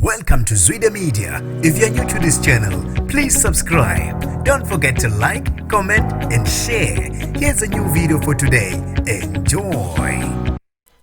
Welcome to Zwida Media. If you're new to this channel, please subscribe. Don't forget to like, comment and share. Here's a new video for today. Enjoy.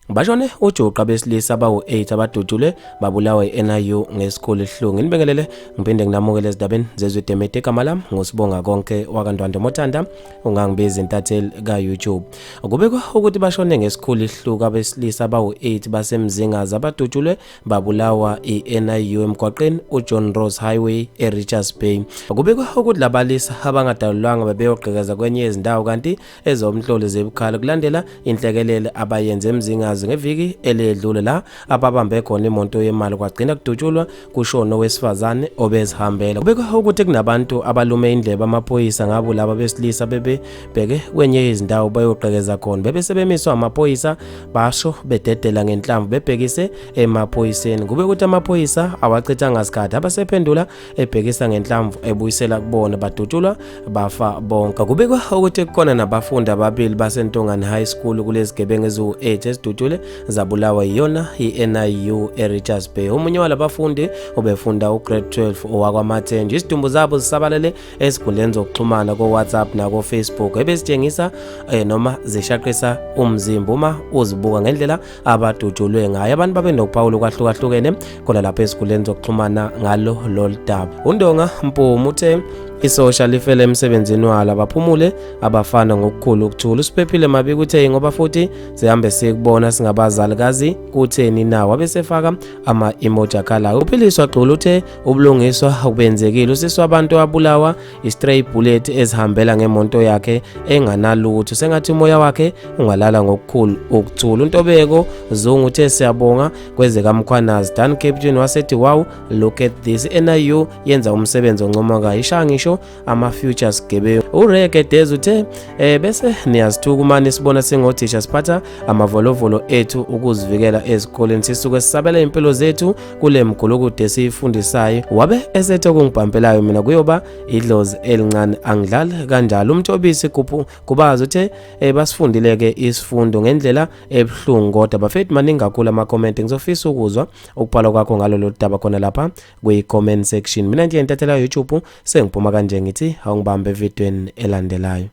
Bashone ujuqa besilisa bawu8 abadudule babulawa eNIU ngesikhulu ihlungu. Nibingelele ngiphinde nginamukele ezidabeni zezwidemete kamala ngosibonga konke wakandwande Mothanda ungangibiza intatheli kaYouTube. Kubekwa ukuthi bashone ngesikhulu ihluka besilisa bawu8 basemzingaza abadudule babulawa eNIU emgwaqeni uJohn Ross Highway eRichards Bay. Kubekwa ukuthi labalisa abangadalulwanga bebeyogqekeza kwenye izindawo kanti ezomhlolo zebukhala kulandela inhlekelele abayenze emzingaza ngeviki eledlule la ababambe khona imonto yemali kwagcina kudutshulwa kushono wesifazane obezihambela. Kubekwa ukuthi kunabantu abalume indlebe amaphoyisa ngabo laba besilisa bebebheke kwenye izindawo bayogqekeza khona bebesebemiswa amaphoyisa basho bededela ngenhlamvu bebhekise emaphoyiseni. Kube ukuthi amaphoyisa awachitha ngasikhathi abasephendula ebhekisa ngenhlamvu ebuyisela kubona badutshulwa bafa bonke. Kubekwa ukuthi kukhona nabafundi ababili basentongani high school kulezigebengu ezu8 ezidutshule zabulawa yiyona iNIU eRichards Bay. Omunye walabafundi ubefunda ugrade 12 owakwaMathenjwa. Isidumbu zabo zisabalele esikhundleni zokuxhumana ko-WhatsApp nako-Facebook ebesitshengisa noma zishaqisa umzimba uma uzibuka ngendlela abadutshulwe ngayo. Abantu babenokuphawula kwahlukahlukene khona lapha esikhundleni zokuxhumana ngalo lolu daba. uNdonga Mpumi uthe isosha lifele emsebenzini walo abaphumule abafana ngokukhulu ukuthula. Usiphephile Mabika uthe ngoba futhi sihambe sikubona singabazalikazi kutheni nawo abesefaka ama-emoji akhala. Uphiliswa Xulu uthe ubulungiswa ubenzekile usiswa abantu abulawa i-stray bullet ezihambela ngemonto yakhe enganalutho sengathi umoya wakhe ungalala ngokukhulu ukuthula. uNtobeko Zungu uthe siyabonga kweze kaMkhwanazi. Dan Captain wasethi wow look at this, NIU yenza umsebenzi oncomokayo isha ngisho ama-futures gebe. uRegedez uthe bese niyazithuka umane sibona singothisha siphatha amavolovolo ethu ukuzivikela ezikoleni sisuke sisabela impilo zethu kule mgulukude esiyifundisayo. Wabe esethe okungibhampelayo mina kuyoba idlozi elincane angidlali kanjalo. uMthobisi kubaza uthe basifundileke isifundo ngendlela ebuhlungu kodwa bafethu maningi kakhulu ama-comment ngizofisa ukuzwa ukubhala kwakho ngalo lolu daba khona lapha kwi-comment section. Mina nje intathela YouTube sengiphuma kanje ngithi awungibambe evidweni elandelayo.